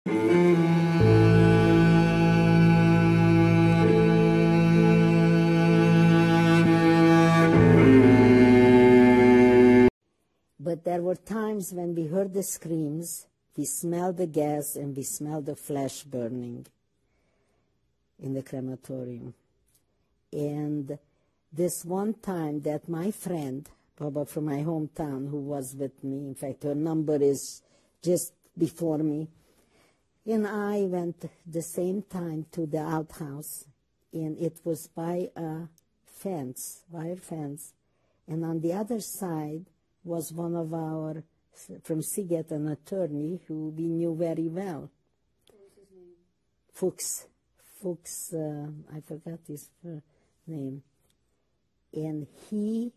But there were times when we heard the screams, we smelled the gas, and we smelled the flesh burning in the crematorium. And this one time that my friend, Baba from my hometown, who was with me, in fact, her number is just before me, and I went the same time to the outhouse, and it was by a fence, wire fence, and on the other side was one of our, from Siget, an attorney who we knew very well. What was his name? Fuchs. Fuchs, I forgot his name. And we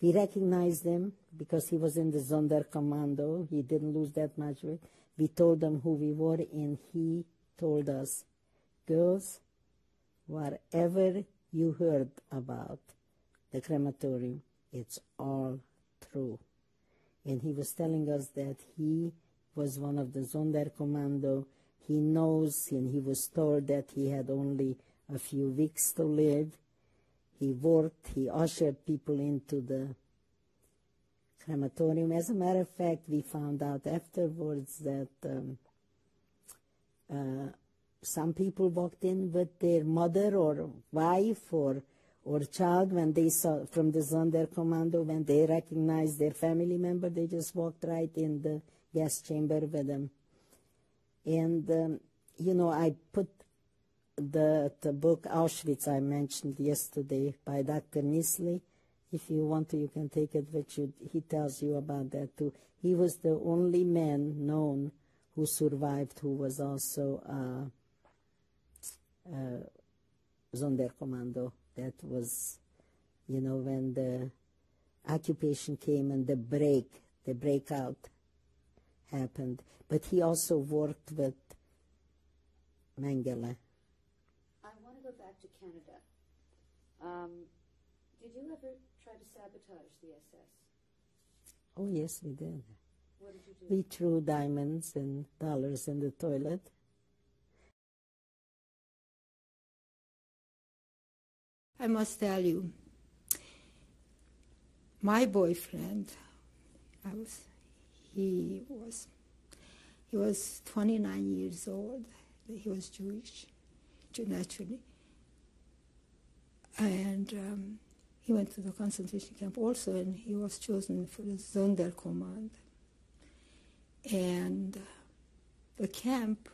recognized him because he was in the Sonderkommando. He didn't lose that much weight. We told him who we were, and he told us, girls, whatever you heard about the crematorium, it's all true. And he was telling us that he was one of the Sonderkommando. He knows, and he was told that he had only a few weeks to live. He worked, he ushered people into the crematorium. As a matter of fact, we found out afterwards that some people walked in with their mother or wife or child when they saw from the Sonderkommando, when they recognized their family member, they just walked right in the gas chamber with them. And, you know, I put the book Auschwitz I mentioned yesterday by Dr. Nisly. If you want to, you can take it with you. He tells you about that too. He was the only man known who survived, who was also Sonderkommando. That was, you know, when the occupation came and the breakout happened. But he also worked with Mengele. I want to go back to Canada. Did you ever try to sabotage the SS? Oh, yes, we did. What did you do? We threw diamonds and dollars in the toilet. I must tell you, my boyfriend, he was 29 years old. He was Jewish, naturally. And he went to the concentration camp also, and he was chosen for the Sonderkommand. And the camp,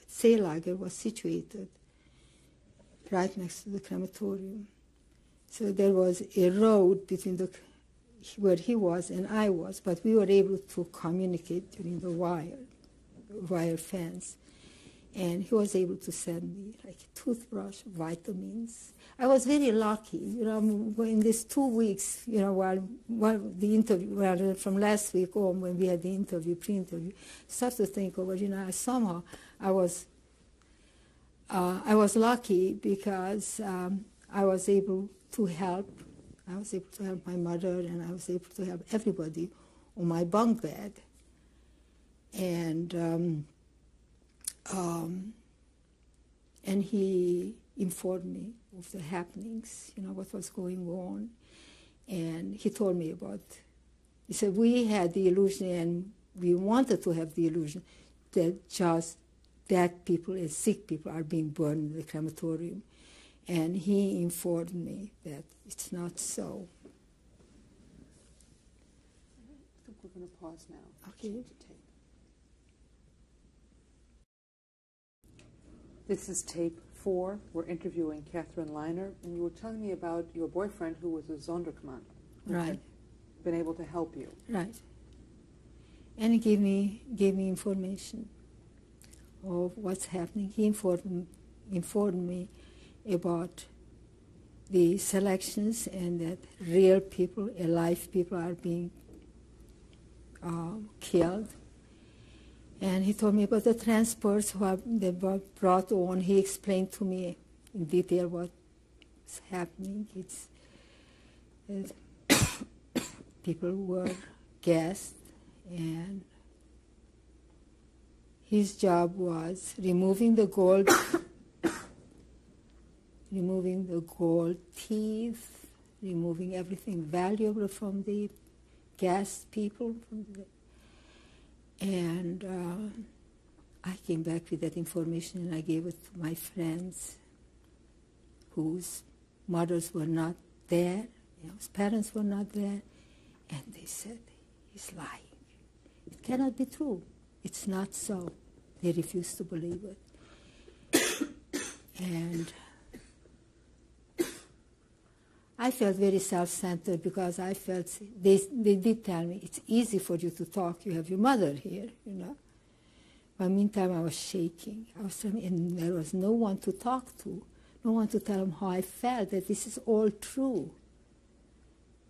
Seelager, was situated right next to the crematorium. So there was a road between where he was and I was, but we were able to communicate during the wire fence. And he was able to send me like a toothbrush, vitamins. I was very lucky, you know, in these 2 weeks, you know, while the interview, from last week on when we had the interview, pre-interview, start to think over, you know, somehow I was lucky because I was able to help. I was able to help my mother, and I was able to help everybody on my bunk bed. And he informed me of the happenings, you know, what was going on. And he told me he said, we had the illusion, and we wanted to have the illusion that just dead people and sick people are being burned in the crematorium. And he informed me that it's not so. I think we're going to pause now. Okay. This is tape 4. We're interviewing Catherine Leiner, and you were telling me about your boyfriend who was a Sonderkommando. Right. Been able to help you. Right. And he gave me information of what's happening. He informed me about the selections and that real people, alive people, are being killed. And he told me about the transports they were brought on. He explained to me in detail what's happening. It's people were gassed and His job was removing the gold, removing the gold teeth, removing everything valuable from the gas people. And I came back with that information and I gave it to my friends whose mothers were not there, whose parents were not there, and they said, he's lying. It cannot be true. It's not so. They refused to believe it. And I felt very self-centered because I felt, they did tell me, it's easy for you to talk, you have your mother here, you know. But meantime, I was shaking. And there was no one to talk to, no one to tell them how I felt, that this is all true.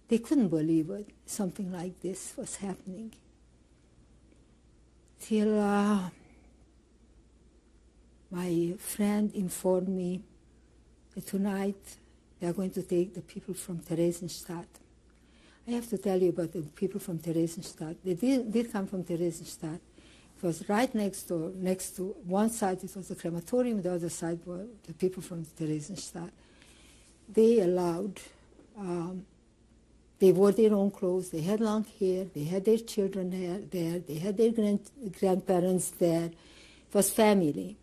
They couldn't believe it, something like this was happening. Till my friend informed me that tonight they are going to take the people from Theresienstadt. I have to tell you about the people from Theresienstadt. They did come from Theresienstadt. It was right next door, next to one side it was the crematorium, the other side were the people from Theresienstadt. They allowed, they wore their own clothes, they had long hair, they had their children there, they had their grandparents there. It was family.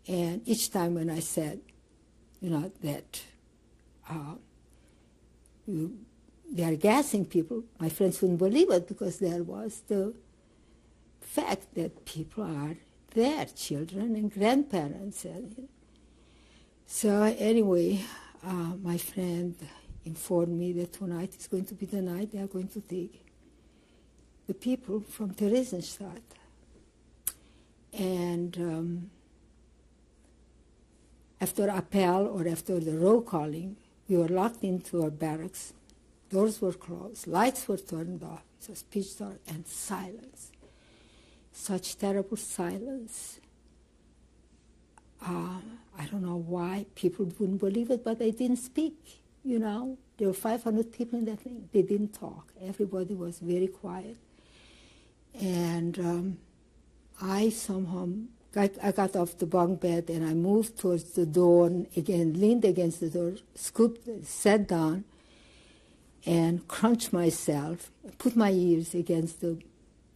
And each time when I said, you know, that they are gassing people, my friends wouldn't believe it because there was the fact that people are their children and grandparents. And, so anyway, my friend informed me that tonight is going to be the night they are going to take the people from Theresienstadt. And after appel or after the roll calling, we were locked into our barracks. Doors were closed, lights were turned off. It was pitch dark and silence. Such terrible silence. I don't know why people wouldn't believe it, but they didn't speak, you know. There were 500 people in that thing. They didn't talk. Everybody was very quiet. And I somehow, I got off the bunk bed and I moved towards the door and again, leaned against the door, sat down and crunched myself, put my ears against the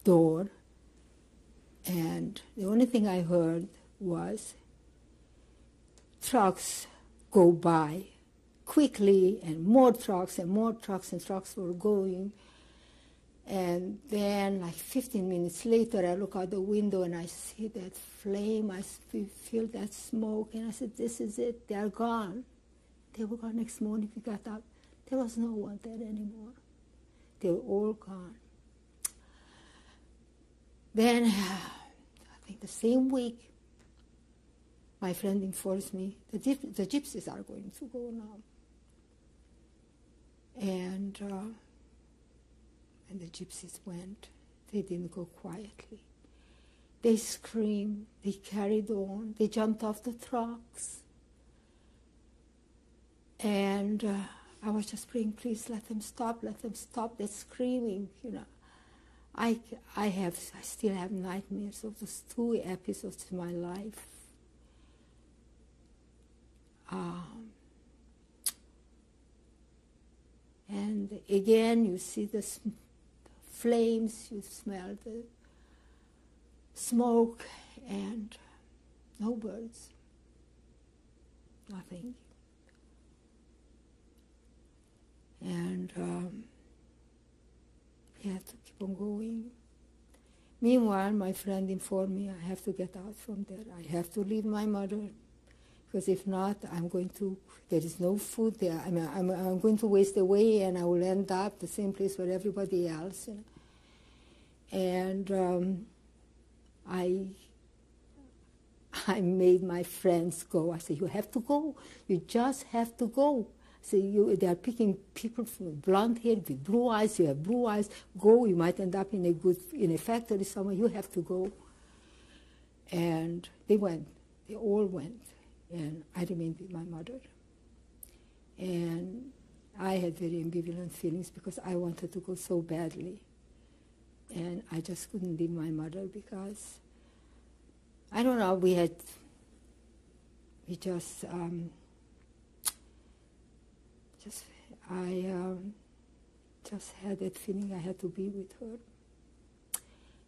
door. And the only thing I heard was trucks go by quickly, and more trucks and trucks were going. And then, like 15 minutes later, I look out the window and I see that flame, I feel that smoke, and I said, this is it, they are gone. They were gone. Next morning we got up. There was no one there anymore. They were all gone. Then, I think the same week, my friend informs me that the gypsies are going to go now. And the gypsies went. They didn't go quietly. They screamed, they carried on, they jumped off the trucks. And I was just praying, please let them stop that screaming, you know. I still have nightmares of those 2 episodes in my life. And again, you see the flames, you smell the smoke, and no birds, nothing. And we had to keep on going. Meanwhile, my friend informed me I have to get out from there. I have to leave my mother, because if not, there is no food there. I mean, I'm going to waste away, and I will end up the same place where everybody else. You know? And I made my friends go. I said, you have to go. You just have to go. So they are picking people with blonde hair, with blue eyes. You have blue eyes. Go. You might end up in a factory somewhere. You have to go. And they went. They all went. And I remained with my mother. And I had very ambivalent feelings because I wanted to go so badly. And I just couldn't leave my mother because I don't know, we just, I just had that feeling I had to be with her.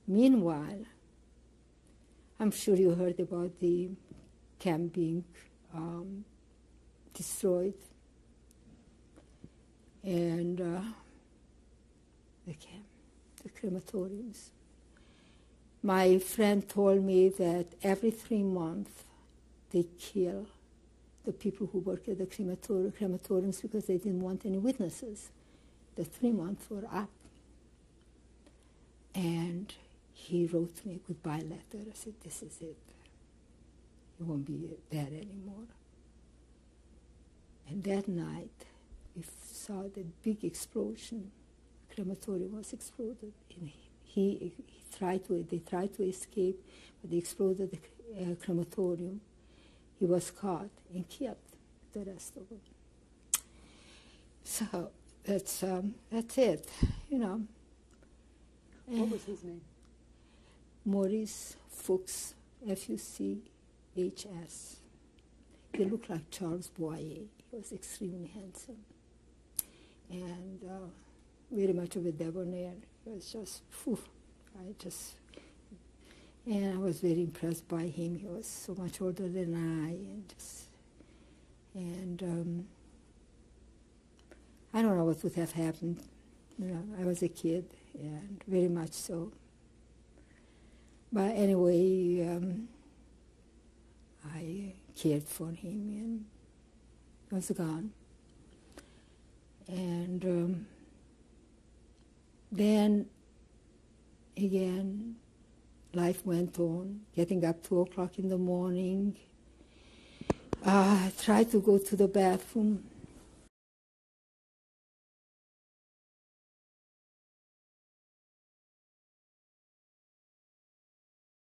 Meanwhile, I'm sure you heard about the camp being destroyed, and the camp, the crematoriums. My friend told me that every 3 months they kill the people who work at the crematoriums because they didn't want any witnesses. The 3 months were up. And he wrote me a goodbye letter. I said, this is it. It won't be there anymore. And that night, we saw the big explosion. The crematorium was exploded. And they tried to escape, but they exploded the crematorium. He was caught and killed, the rest of them. So that's it, you know. What was his name? Maurice Fuchs, Fuchs. He looked like Charles Boyer. He was extremely handsome and very much of a debonair. It was just, and I was very impressed by him. He was so much older than I, and I don't know what would have happened. You know, I was a kid, and very much so. But anyway, I cared for him, and he was gone. And then, again, life went on, getting up 2 o'clock in the morning. I tried to go to the bathroom.